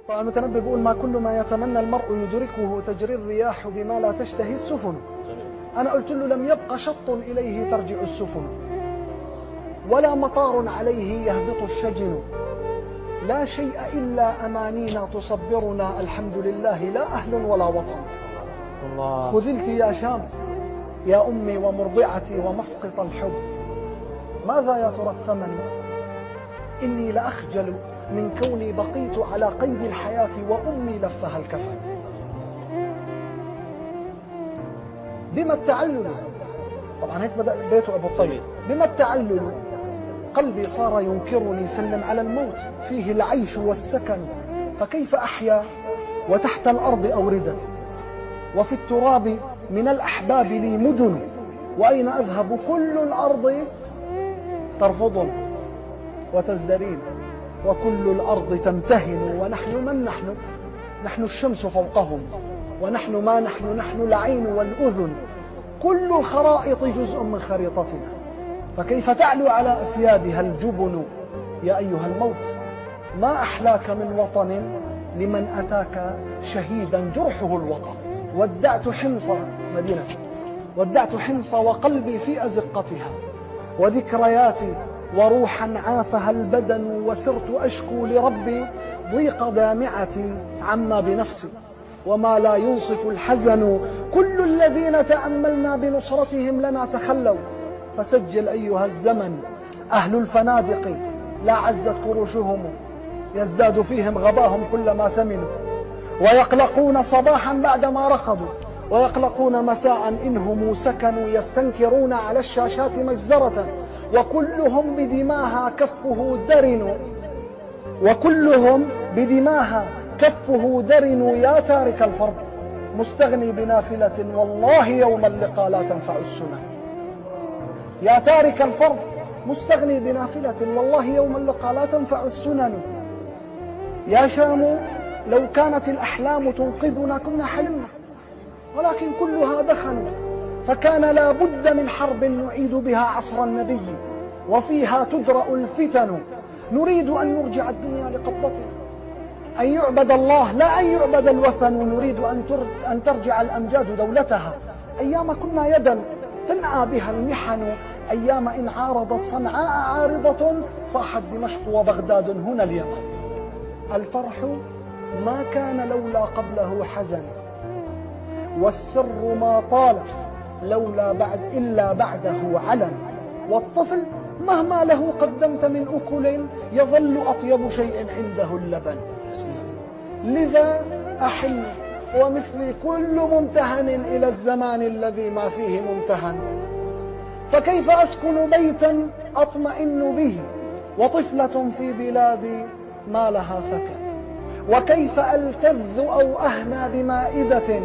طبعا المتنبي بيقول: ما كل ما يتمنى المرء يدركه، تجري الرياح بما لا تشتهي السفن. أنا قلت له: لم يبق شط إليه ترجع السفن، ولا مطار عليه يهبط الشجن، لا شيء إلا أمانينا تصبرنا، الحمد لله لا أهل ولا وطن. الله. خذلت يا شام يا أمي ومرضعتي ومسقط الحب، ماذا يا ترى الثمن؟ إني لأخجل من كوني بقيت على قيد الحياة وأمي لفها الكفن. بما التعلل، طبعا هيك بدأ بيته أبو الطيب، بما التعلل قلبي صار ينكرني، سلم على الموت فيه العيش والسكن، فكيف أحيا وتحت الأرض أوردتي، وفي التراب من الأحباب لي مدن، وأين أذهب كل الأرض ترفضني وتزدرين، وكل الأرض تمتهن، ونحن من نحن؟ نحن الشمس فوقهم، ونحن ما نحن؟ نحن العين والأذن، كل الخرائط جزء من خريطتنا، فكيف تعلو على أسيادها الجبن؟ يا أيها الموت ما أحلاك من وطن لمن أتاك شهيدا جرحه الوطن. ودعت حمص مدينتي، ودعت حمص وقلبي في أزقتها، وذكرياتي وروحا عافها البدن، وسرت أشكو لربي ضيق دامعتي عما بنفسي، وما لا ينصف الحزن، كل الذين تأملنا بنصرتهم لنا تخلوا، فسجل أيها الزمن أهل الفنادق لا عزت كروشهم، يزداد فيهم غباهم كلما سمنوا، ويقلقون صباحا بعدما رقدوا، ويقلقون مساء إنهم سكنوا، يستنكرون على الشاشات مجزرة، وكلهم بدماها كفه درن، وكلهم بدماها كفه درن. يا تارك الفرض مستغني بنافلة، والله يوم اللقاء لا تنفع السنن. يا تارك الفرض مستغني بنافلة، والله يوم اللقاء لا تنفع السنن. يا شام لو كانت الأحلام تنقذنا كنا حلمنا، ولكن كلها دخن، فكان لا بد من حرب نعيد بها عصر النبي، وفيها تدرأ الفتن، نريد أن نرجع الدنيا لقبضتنا، أن يعبد الله لا أن يعبد الوثن، نريد أن ترجع الأمجاد دولتها، أيام كنا يدا تنعى بها المحن، أيام إن عارضت صنعاء عارضة صاحت دمشق وبغداد هنا اليمن. الفرح ما كان لولا قبله حزن، والسر ما طال لولا بعد إلا بعده علن، والطفل مهما له قدمت من أكل يظل أطيب شيء عنده اللبن. لذا أحن ومثلي كل ممتهن إلى الزمان الذي ما فيه ممتهن، فكيف أسكن بيتا أطمئن به وطفلة في بلادي ما لها سكن، وكيف ألتذ أو أهنى بمائدة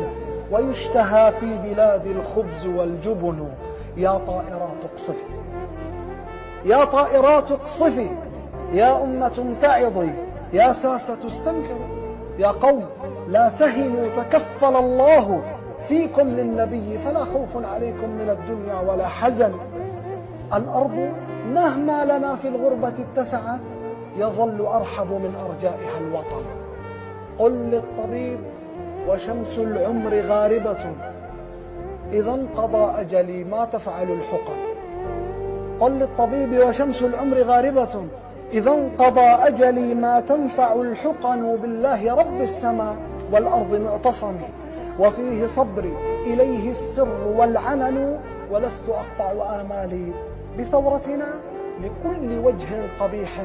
ويشتهى في بلادي الخبز والجبن. يا طائرات اقصفي، يا طائرات اقصفي، يا أمة امتعضي، يا ساسة استنكروا، يا قوم لا تهنوا، تكفل الله فيكم للنبي، فلا خوف عليكم من الدنيا ولا حزن. الأرض مهما لنا في الغربة اتسعت يظل أرحب من أرجائها الوطن. قل للطبيب وشمس العمر غاربة، إذا انقضى أجلي ما تفعل الحقن. قل للطبيب وشمس العمر غاربة، إذا انقضى أجلي ما تنفع الحقن. بالله رب السماء والأرض معتصمي، وفيه صبري إليه السر والعنن، ولست أقطع آمالي بثورتنا لكل وجه قبيح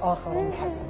آخر حسن.